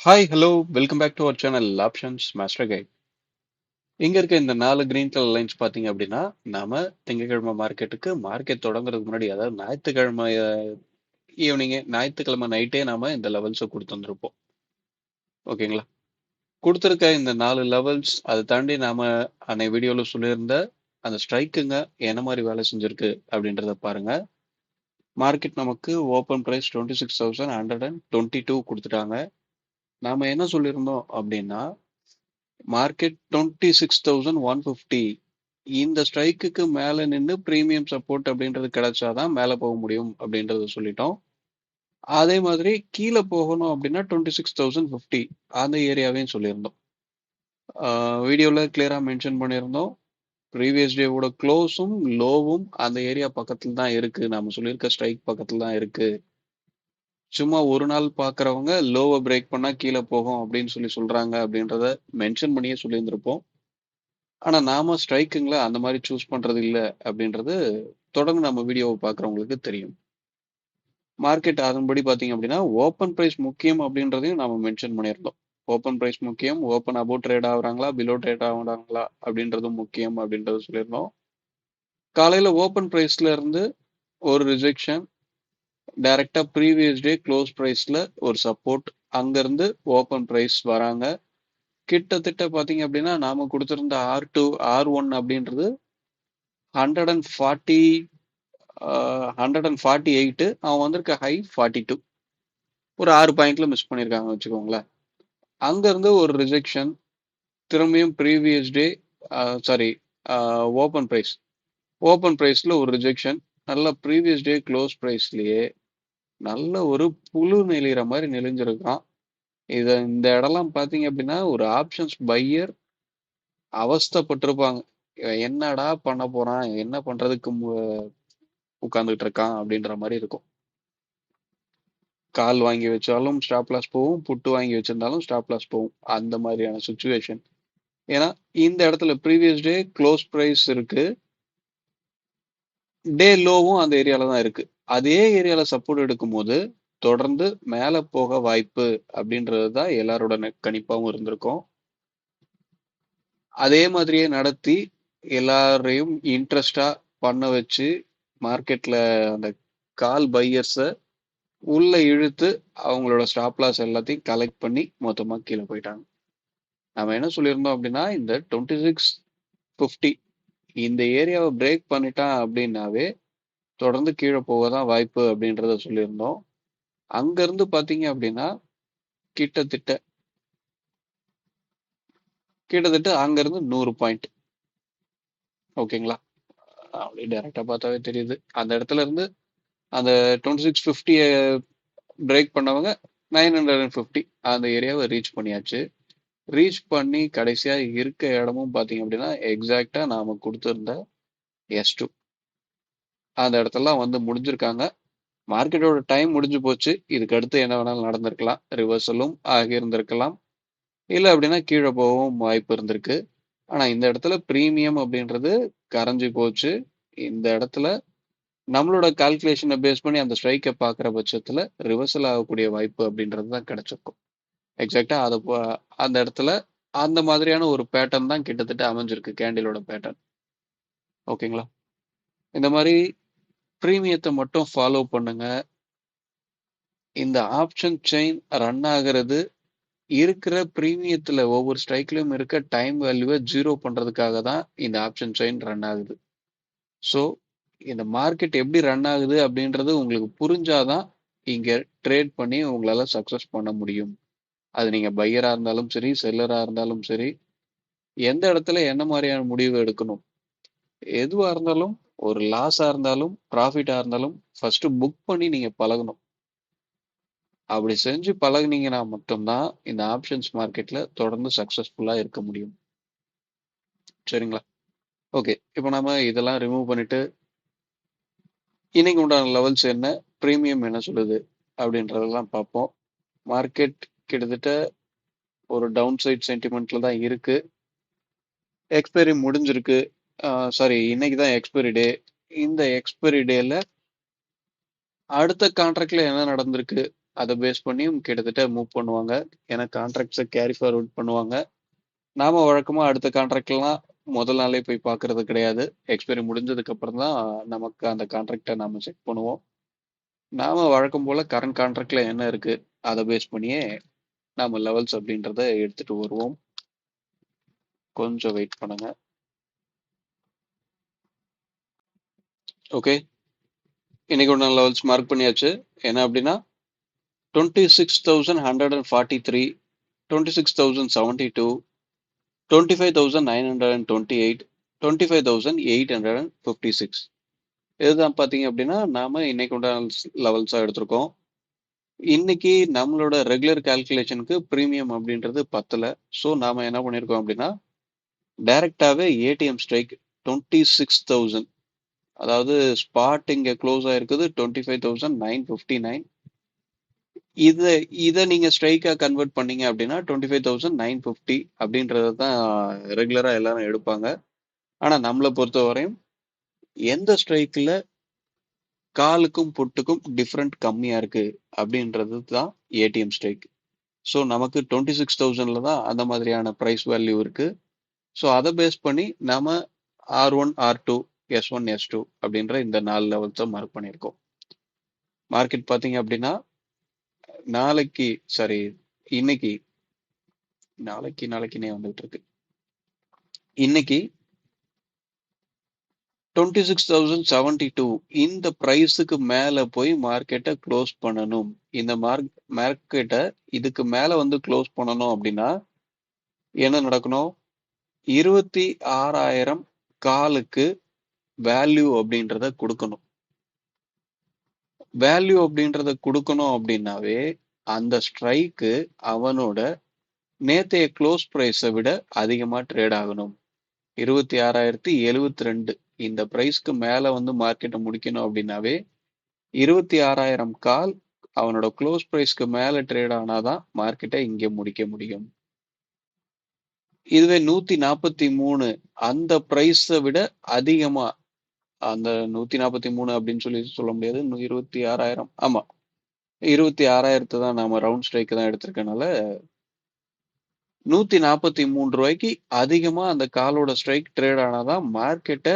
Hi hello welcome back to our channel options master guide. இங்க இருக்க இந்த 4 green colour lines பாத்தீங்க அப்படின்னா நாம திங்கட்கிழமை மார்க்கெட் தொடங்குறதுக்கு முன்னாடி, அதாவது ஞாயிற்றுக்கிழமை ஞாயிற்றுக்கிழமை நைட்டே நாம இந்த லெவல்ஸை கொடுத்து வந்திருப்போம். ஓகேங்களா? கொடுத்துருக்க இந்த 4 லெவல்ஸ் அதை தாண்டி நாம அன்னை வீடியோல சொல்லியிருந்த அந்த ஸ்ட்ரைக்குங்க என்ன மாதிரி வேலை செஞ்சிருக்கு அப்படின்றத பாருங்க. மார்க்கெட் நமக்கு ஓப்பன் பிரைஸ் 26,122 கொடுத்துட்டாங்க. நாம என்ன சொல்லியிருந்தோம் அப்படின்னா மார்க்கெட் 26,150 இந்த ஸ்ட்ரைக்குக்கு மேல நின்று பிரீமியம் சப்போர்ட் அப்படின்றது கிடைச்சாதான் மேல போக முடியும் அப்படின்றத சொல்லிட்டோம். அதே மாதிரி கீழே போகணும் அப்படின்னா 26,050 அந்த ஏரியாவையும் சொல்லியிருந்தோம். வீடியோல கிளியரா மென்ஷன் பண்ணியிருந்தோம். ப்ரீவியஸ் டேவோட க்ளோஸும் லோவும் அந்த ஏரியா பக்கத்துல தான் இருக்கு. நம்ம சொல்லியிருக்க ஸ்ட்ரைக் பக்கத்துல தான் இருக்கு. சும்மா ஒரு நாள் பாக்குறவங்க லோவை பிரேக் பண்ணா கீழே போகும் அப்படின்னு சொல்றாங்க அப்படின்றத மென்ஷன் பண்ணியே சொல்லியிருந்திருப்போம். ஆனா நாம ஸ்ட்ரைக்குங்கள அந்த மாதிரி சூஸ் பண்றது இல்ல அப்படின்றது தொடர்ந்து நம்ம வீடியோவை பார்க்குறவங்களுக்கு தெரியும். மார்க்கெட் அதன்படி பார்த்தீங்க அப்படின்னா ஓப்பன் பிரைஸ் முக்கியம் அப்படின்றதையும் நாம மென்ஷன் பண்ணியிருந்தோம். ஓப்பன் பிரைஸ் முக்கியம், ஓப்பன் அபோவ் ட்ரேட் ஆகுறாங்களா பிலோ ட்ரேட் ஆகுறாங்களா அப்படின்றதும் முக்கியம் அப்படின்றத சொல்லியிருந்தோம். காலையில ஓப்பன் பிரைஸ்ல இருந்து ஒரு ரிஜெக்ஷன், டைரக்டா ப்ரீவியஸ் டே க்ளோஸ் பிரைஸ்ல ஒரு சப்போர்ட், அங்கிருந்து ஓப்பன் பிரைஸ் வராங்க. கிட்டத்தட்ட பாத்தீங்க அப்படின்னா நாம கொடுத்திருந்த R1 அப்படின்றது 140 148, அவன் வந்திருக்க ஹை 42, ஒரு 6 பாயிண்ட்ல மிஸ் பண்ணியிருக்காங்க வச்சுக்கோங்களேன். அங்க இருந்து ஒரு ரிஜெக்ஷன், திரும்பியும் ப்ரீவியஸ் டே சாரி ஓப்பன் பிரைஸ்ல ஒரு ரிஜெக்ஷன், நல்ல ப்ரீவியஸ் டே க்ளோஸ் பிரைஸ்லயே நல்ல ஒரு புழு நெளிகிற மாதிரி நெளிஞ்சிருக்கான். இந்த இடம்லாம் பாத்தீங்க அப்படின்னா ஒரு ஆப்ஷன்ஸ் பையர் அவஸ்தைப்பட்டிருப்பாங்க. இவன் என்னடா பண்ண போறான், என்ன பண்றதுக்கு உட்கார்ந்துட்டு இருக்கான் அப்படின்ற மாதிரி இருக்கும். கால் வாங்கி வச்சாலும் ஸ்டாப் லாஸ் போகும், புட்டு வாங்கி வச்சிருந்தாலும் ஸ்டாப் லாஸ் போகும். அந்த மாதிரியான சுச்சுவேஷன். ஏன்னா இந்த இடத்துல ப்ரீவியஸ் டே க்ளோஸ் பிரைஸ் இருக்கு, டே லோவும் அந்த ஏரியால தான் இருக்கு. அதே ஏரியால சப்போர்ட் எடுக்கும் போது தொடர்ந்து மேல போக வாய்ப்பு அப்படின்றது தான் எல்லாரோட கணிப்பாவும் இருந்திருக்கும். அதே மாதிரியே நடத்தி எல்லாரையும் இன்ட்ரெஸ்டா பண்ண வச்சு மார்க்கெட்ல அந்த கால் பையர்ஸ உள்ள இழுத்து அவங்களோட ஸ்டாப் லாஸ் எல்லாத்தையும் கலெக்ட் பண்ணி மொத்தமா கீழே போயிட்டாங்க. நம்ம என்ன சொல்லியிருந்தோம் அப்படின்னா இந்த 2650 இந்த ஏரியாவை பிரேக் பண்ணிட்டான் அப்படின்னாவே தொடர்ந்து கீழே போகதான் வாய்ப்பு அப்படின்றத சொல்லியிருந்தோம். அங்க இருந்து பாத்தீங்க அப்படின்னா கிட்டத்தட்ட அங்க இருந்து 100 பாயிண்ட். ஓகேங்களா? அப்படி டைரக்டா பார்த்தாவே தெரியுது. அந்த இடத்துல இருந்து அந்த 2650 பிரேக் பண்ணவங்க 950 அந்த ஏரியாவை ரீச் பண்ணியாச்சு. ரீச் பண்ணி கடைசியா இருக்க இடமும் பாத்தீங்க அப்படின்னா எக்ஸாக்டா நாம கொடுத்திருந்த S2 அந்த இடத்தெல்லாம் வந்து முடிஞ்சிருக்காங்க. மார்க்கெட்டோட டைம் முடிஞ்சு போச்சு. இதுக்கு அடுத்து என்ன வேணாலும் நடந்திருக்கலாம். ரிவர்சலும் ஆகியிருந்திருக்கலாம், இல்ல அப்படின்னா கீழே போகவும் வாய்ப்பு இருந்திருக்கு. ஆனா இந்த இடத்துல பிரீமியம் அப்படின்றது கரைஞ்சு போச்சு. இந்த இடத்துல நம்மளோட கால்குலேஷனை பேஸ் பண்ணி அந்த ஸ்ட்ரைக்கை பார்க்குற பட்சத்துல ரிவர்சல் ஆகக்கூடிய வாய்ப்பு அப்படின்றது தான் கிடைச்சிருக்கும். எக்ஸாக்டா அந்த இடத்துல அந்த மாதிரியான ஒரு பேட்டர்ன் தான் கிட்டத்தட்ட அமைஞ்சிருக்கு, கேண்டிலோட பேட்டர்ன். ஓகேங்களா? இந்த மாதிரி பிரீமியத்தை மட்டும் ஃபாலோ பண்ணுங்க. இந்த ஆப்ஷன் செயின் ரன் ஆகிறது இருக்கிற பிரீமியத்துல ஒவ்வொரு ஸ்ட்ரைக்லயும் இருக்க டைம் வேல்யூவை 0 பண்றதுக்காக தான் இந்த ஆப்ஷன் செயின் ரன் ஆகுது. ஸோ இந்த மார்க்கெட் எப்படி ரன் ஆகுது அப்படின்றது உங்களுக்கு புரிஞ்சாதான் இங்க ட்ரேட் பண்ணி உங்களால சக்சஸ் பண்ண முடியும். அது நீங்க பையரா இருந்தாலும் சரி, செல்லரா இருந்தாலும் சரி, எந்த இடத்துல என்ன மாதிரியான முடிவு எடுக்கணும், எதுவா இருந்தாலும், ஒரு லாஸா இருந்தாலும் ப்ராஃபிட்டா இருந்தாலும் ஃபர்ஸ்ட் புக் பண்ணி நீங்க பழகணும். அப்படி செஞ்சு பழகுனீங்கன்னா மட்டும்தான் இந்த ஆப்ஷன்ஸ் மார்க்கெட்ல தொடர்ந்து சக்சஸ்ஃபுல்லா இருக்க முடியும். சரிங்களா? ஓகே, இப்போ நாம இதெல்லாம் ரிமூவ் பண்ணிட்டு இன்னைக்கு உண்டான லெவல்ஸ் என்ன, பிரீமியம் என்ன சொல்லுது அப்படின்றதெல்லாம் பார்ப்போம். மார்க்கெட் கிட்டத்தட்ட ஒரு டவுன் சைட் சென்டிமெண்ட்ல தான் இருக்கு. எக்ஸ்பைரி முடிஞ்சிருக்கு. சாரி, இன்னைக்கு தான் எக்ஸ்பைரி டே. இந்த எக்ஸ்பைரி டேல அடுத்த கான்ட்ராக்ட்ல என்ன நடந்திருக்கு அதை பேஸ் பண்ணியும் கிட்டத்தட்ட மூவ் பண்ணுவாங்க. ஏன்னா கான்ட்ராக்ட்ஸை கேரி ஃபார்வர்ட் பண்ணுவாங்க. நாம வழக்கமா அடுத்த கான்ட்ராக்ட்லாம் முதல் நாளே போய் பார்க்கறது கிடையாது. எக்ஸ்பைரி முடிஞ்சதுக்கு அப்புறம் தான் நமக்கு அந்த கான்ட்ராக்டை நாம செக் பண்ணுவோம். நாம வழக்கம் போல கரண்ட் கான்ட்ராக்ட்ல என்ன இருக்கு அதை பேஸ் பண்ணியே நாம லெவல்ஸ் அப்படின்றத எடுத்துட்டு வருவோம். கொஞ்சம் வெயிட் பண்ணுங்க. ஓகே, இன்னைக்கு ஒன்று லெவல்ஸ் மார்க் பண்ணியாச்சு. என்ன அப்படின்னா 26,143, 26,072, 25,928, 25,856. இதுதான் பார்த்தீங்க அப்படின்னா நாம இன்னைக்கு உண்டான லெவல்ஸா எடுத்திருக்கோம். இன்னைக்கு நம்மளோட ரெகுலர் கால்குலேஷனுக்கு ப்ரீமியம் அப்படின்றது பத்தல. ஸோ நாம என்ன பண்ணியிருக்கோம் அப்படின்னா டைரக்டாவே ஏடிஎம் ஸ்ட்ரைக் 26,000, அதாவது ஸ்பாட் இங்க க்ளோஸ் ஆயிருக்குது 25,959. இதை இதை நீங்க ஸ்ட்ரைக்கா கன்வெர்ட் பண்ணீங்க அப்படின்னா 25,950 அப்படின்றது தான் ரெகுலரா எல்லாரும் எடுப்பாங்க. ஆனா நம்மளை பொறுத்த வரையும் எந்த ஸ்ட்ரைக்ல காலுக்கும் புட்டுக்கும் டிஃப்ரெண்ட் கம்மியா இருக்கு அப்படின்றது தான் ஏடிஎம் ஸ்ட்ரைக். ஸோ நமக்கு 26,000ல தான் அந்த மாதிரியான ப்ரைஸ் வேல்யூ இருக்கு. ஸோ அதை பேஸ் பண்ணி நாம R1, R2, S1, S2 அப்படின்ற இந்த 4 லெவல்ஸை மார்க் பண்ணியிருக்கோம். மார்க்கெட் பார்த்தீங்க அப்படின்னா நாளைக்கு சாரி இன்னைக்கு நாளைக்குனே வந்துட்டு இருக்கு. இன்னைக்கு 26,072 இந்த பிரைஸுக்கு மேல போய் மார்க்கெட்டை க்ளோஸ் பண்ணணும். இந்த மார்க்கெட்டை இதுக்கு மேல வந்து க்ளோஸ் பண்ணணும் அப்படின்னா என்ன நடக்கணும்? 26,000 காலுக்கு வேல்யூ அப்படின்றத கொடுக்கணும். வேல்யூ அப்படின்றத கொடுக்கணும் அப்படின்னாவே அந்த ஸ்ட்ரைக்கு அவனோட நேத்தைய க்ளோஸ் பிரைஸை விட அதிகமா ட்ரேட் ஆகணும். 26,072 இந்த பிரைஸ்க்கு மேல வந்து மார்க்கெட்டை முடிக்கணும் அப்படின்னாவே 26,000 கால் அவனோட க்ளோஸ் பிரைஸ்க்கு மேல ட்ரேட் ஆனாதான் மார்க்கெட்டை இங்க முடிக்க முடியும். இதுவே 143 அந்த பிரைஸை விட அதிகமா, அந்த 143 அப்படின்னு சொல்ல முடியாது, 26,000, ஆமா 26,000 தான் நாம ரவுண்ட் ஸ்ட்ரைக் தான் எடுத்திருக்கனால 143 ரூபாய்க்கு அதிகமா அந்த காலோட ஸ்ட்ரைக் ட்ரேட் ஆனாதான் மார்க்கெட்டை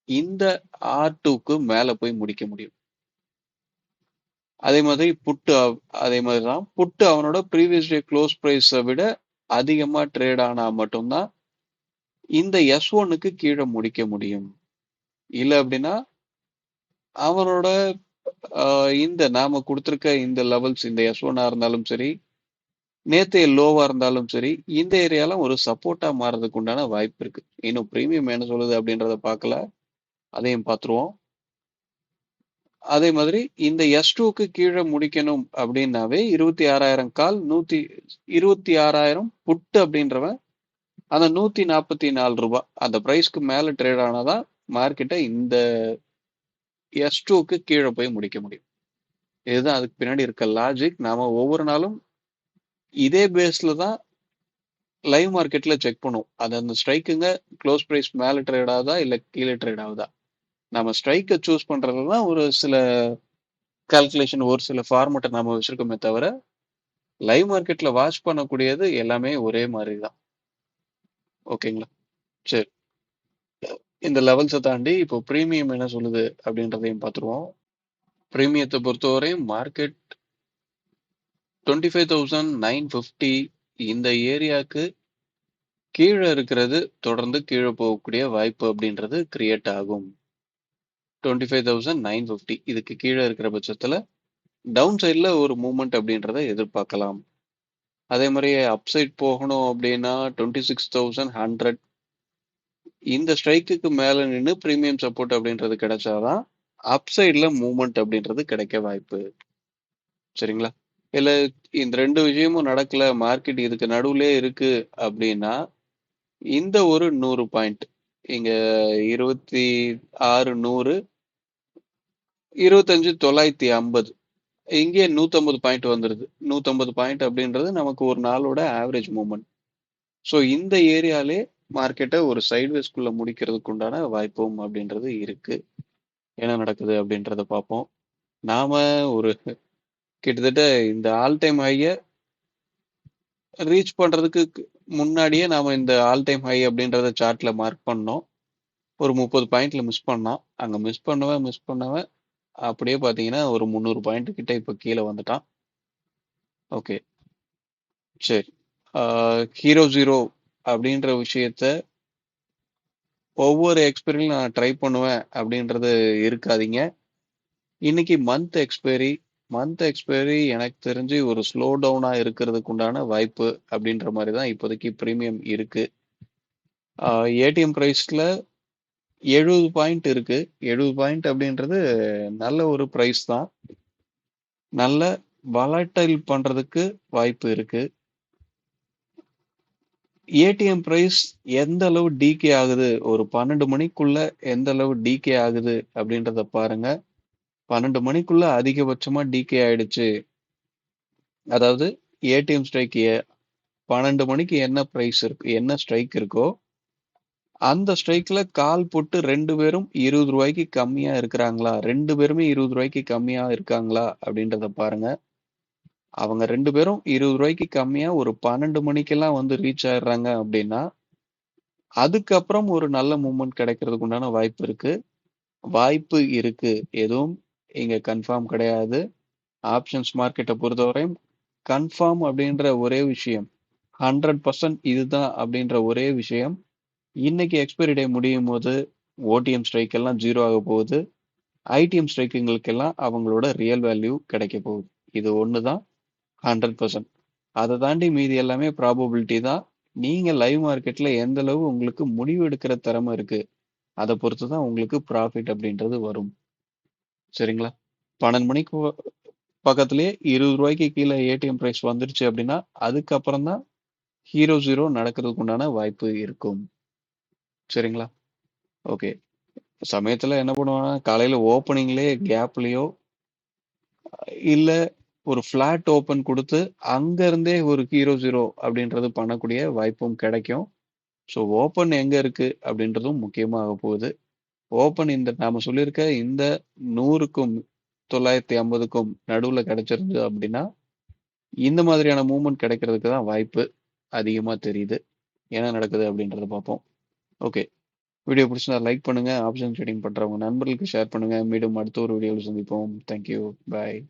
இந்த R2க்கு மேல போய் முடிக்க முடியும். அதே மாதிரி அதே மாதிரிதான் புட்டு அவனோட ப்ரீவியஸ் டே க்ளோஸ் பிரைஸை விட அதிகமா ட்ரேட் ஆனா மட்டும்தான் இந்த S1க்கு கீழே முடிக்க முடியும். இல்ல அப்படின்னா அவனோட இந்த நாம கொடுத்திருக்க இந்த லெவல்ஸ், இந்த S1 இருந்தாலும் சரி, நேத்தைய லோவா இருந்தாலும் சரி, இந்த ஏரியால ஒரு சப்போர்ட்டா மாறதுக்கு உண்டான வாய்ப்பு இருக்கு. இன்னும் பிரீமியம் என்ன சொல்லுது அப்படின்றத பார்க்கல, அதையும் பார்த்துருவோம். அதே மாதிரி இந்த S2க்கு கீழே முடிக்கணும் அப்படின்னாவே 26,000 கால் 26,000 புட்டு அப்படின்றவன் அந்த 144 ரூபாய் அந்த பிரைஸ்க்கு மேல ட்ரேட் ஆனாதான் மார்க்கெட்டை இந்த S2க்கு கீழே போய் முடிக்க முடியும். இதுதான் அதுக்கு பின்னாடி இருக்க லாஜிக். நாம ஒவ்வொரு நாளும் இதே பேஸ்ல தான் லைவ் மார்க்கெட்ல செக் பண்ணுவோம். அது அந்த ஸ்ட்ரைக்குங்க க்ளோஸ் பிரைஸ் மேல ட்ரேட் ஆகுதா இல்ல கீழே ட்ரேட் ஆகுதா. நம்ம ஸ்ட்ரைக்கை சூஸ் பண்றதுதான் ஒரு சில கால்குலேஷன், ஒரு சில ஃபார்மேட்டை நாம வச்சிருக்கோமே தவிர லைவ் மார்க்கெட்ல வாட்ச் பண்ணக்கூடியது எல்லாமே ஒரே மாதிரி தான். ஓகேங்களா? சரி, இந்த லெவல்ஸை தாண்டி இப்போ ப்ரீமியம் என்ன சொல்லுது அப்படின்றதையும் பார்த்துருவோம். ப்ரீமியத்தை பொறுத்தவரையும் மார்க்கெட் 25,950 இந்த ஏரியாவுக்கு கீழே இருக்கிறது தொடர்ந்து கீழே போகக்கூடிய வாய்ப்பு அப்படின்றது கிரியேட் ஆகும். 25,950 இதுக்கு கீழே இருக்கிற பட்சத்துல டவுன் சைட்ல ஒரு மூவ்மெண்ட் அப்படின்றத எதிர்பார்க்கலாம். அதே மாதிரி அப்சைட் போகணும் அப்படின்னா 26,100 இந்த ஸ்ட்ரைக்குக்கு மேல நின்று பிரீமியம் சப்போர்ட் அப்படின்றது கிடைச்சாதான் அப்சைட்ல மூவ்மெண்ட் அப்படின்றது கிடைக்க வாய்ப்பு. சரிங்களா? இல்ல இந்த ரெண்டு விஷயமும் நடக்கல, மார்க்கெட் இதுக்கு நடுவுலே இருக்கு அப்படின்னா இந்த ஒரு 100 பாயிண்ட் இங்க 26,100, 25,950 இங்கே 150 பாயிண்ட் வந்துருது. 150 பாயிண்ட் அப்படின்றது நமக்கு ஒரு நாளோட ஆவரேஜ் மூவ்மெண்ட். ஸோ இந்த ஏரியாலே மார்க்கெட்டை ஒரு சைட்வேஸ்குள்ள முடிக்கிறதுக்கு உண்டான வாய்ப்பும் அப்படின்றது இருக்கு. என்ன நடக்குது அப்படின்றத பார்ப்போம். நாம ஒரு கிட்டத்தட்ட இந்த ஆல் டைம் ஹைய ரீச் பண்றதுக்கு முன்னாடியே நாம இந்த ஆல் டைம் ஹை அப்படின்றத சார்ட்ல மார்க் பண்ணோம். ஒரு 30 பாயிண்ட்ல மிஸ் பண்ணான். அங்க மிஸ் பண்ணவன் அப்படியே பாத்தீங்கன்னா ஒரு 300 பாயிண்ட் கிட்ட இப்ப கீழே வந்துட்டான். ஓகே, சரி. ஹீரோ ஜீரோ அப்படின்ற விஷயத்த ஒவ்வொரு எக்ஸ்பைரியும் நான் ட்ரை பண்ணுவேன் அப்படின்றது இருக்காதீங்க. இன்னைக்கு மந்த் எக்ஸ்பைரி எனக்கு தெரிஞ்சு ஒரு ஸ்லோ டவுனா இருக்கிறதுக்கு உண்டான வாய்ப்பு அப்படின்ற மாதிரி தான் இப்போதைக்கு பிரீமியம் இருக்கு. ஏடிஎம் பிரைஸ்ல 70 பாயிண்ட் இருக்கு. 70 பாயிண்ட் அப்படின்றது நல்ல ஒரு பிரைஸ் தான். நல்ல வலட்டைல் பண்றதுக்கு வாய்ப்பு இருக்கு. ஏடிஎம் பிரைஸ் எந்த அளவு டிகே ஆகுது, ஒரு 12 மணிக்குள்ள எந்த அளவு டிகே ஆகுது அப்படின்றத பாருங்க. 12 மணிக்குள்ள அதிகபட்சமா டிகே ஆயிடுச்சு. அதாவது ஏடிஎம் ஸ்ட்ரைக் 12 மணிக்கு என்ன பிரைஸ் இருக்கு, என்ன ஸ்ட்ரைக் இருக்கோ அந்த ஸ்ட்ரைக்ல கால் போட்டு 2 பேரும் 20 ரூபாய்க்கு கம்மியா இருக்கிறாங்களா, 2 பேருமே 20 ரூபாய்க்கு கம்மியா இருக்காங்களா அப்படின்றத பாருங்க. அவங்க 2 பேரும் 20 ரூபாய்க்கு கம்மியா ஒரு 12 மணிக்கெல்லாம் வந்து ரீச் ஆயிடுறாங்க அப்படின்னா அதுக்கப்புறம் ஒரு நல்ல மூவ்மெண்ட் கிடைக்கிறதுக்கு உண்டான வாய்ப்பு இருக்கு. எதுவும் இங்க கன்ஃபார்ம் கிடையாது. ஆப்ஷன்ஸ் மார்க்கெட்டை பொறுத்தவரையும் கன்ஃபார்ம் அப்படின்ற ஒரே விஷயம், 100% இதுதான் அப்படின்ற ஒரே விஷயம், இன்னைக்கு எக்ஸ்பைரி டே முடியும் போது ஓடிஎம் ஸ்ட்ரைக் எல்லாம் ஜீரோ ஆக போகுது. ஐடிஎம் ஸ்ட்ரைக்குங்களுக்கெல்லாம் அவங்களோட ரியல் வேல்யூ கிடைக்க போகுது. இது ஒண்ணுதான் 100%. அதை தாண்டி மீதி எல்லாமே ப்ராபபிலிட்டி தான். நீங்க லைவ் மார்க்கெட்ல எந்த அளவு உங்களுக்கு முடிவு எடுக்கிற திறமை இருக்கு, அதை பொறுத்து தான் உங்களுக்கு ப்ராஃபிட் அப்படின்றது வரும். சரிங்களா? 12 மணிக்கு பக்கத்துலயே 20 ரூபாய்க்கு கீழே ஏடிஎம் பிரைஸ் வந்துருச்சு அப்படின்னா அதுக்கப்புறம் தான் ஹீரோ ஜீரோ நடக்கிறதுக்கு உண்டான வாய்ப்பு இருக்கும். சரிங்களா? ஓகே. சமயத்துல என்ன பண்ணுவாங்கன்னா காலையில ஓப்பனிங்லயே கேப்லயோ இல்ல ஒரு ஃபிளாட் ஓப்பன் கொடுத்து அங்க இருந்தே ஒரு ஹீரோ ஜீரோ அப்படின்றது பண்ணக்கூடிய வாய்ப்பும் கிடைக்கும். ஸோ ஓப்பன் எங்க இருக்கு அப்படின்றதும் முக்கியமாக போகுது. ஓப்பன் இந்த நாம சொல்லியிருக்க இந்த 100க்கும் 950க்கும் நடுவுல கிடைச்சிருது அப்படின்னா இந்த மாதிரியான மூவ்மெண்ட் கிடைக்கிறதுக்கு தான் வாய்ப்பு அதிகமா தெரியுது. என்ன நடக்குது அப்படின்றத பார்ப்போம். ஓகே. வீடியோ பிடிச்சிருந்தா லைக் பண்ணுங்க. ஆப்ஷன் ட்ரேடிங் பண்றவங்க நண்பர்களுக்கு ஷேர் பண்ணுங்க. மீண்டும் அடுத்த ஒரு வீடியோவில் சந்திப்போம். தேங்க்யூ. பாய்.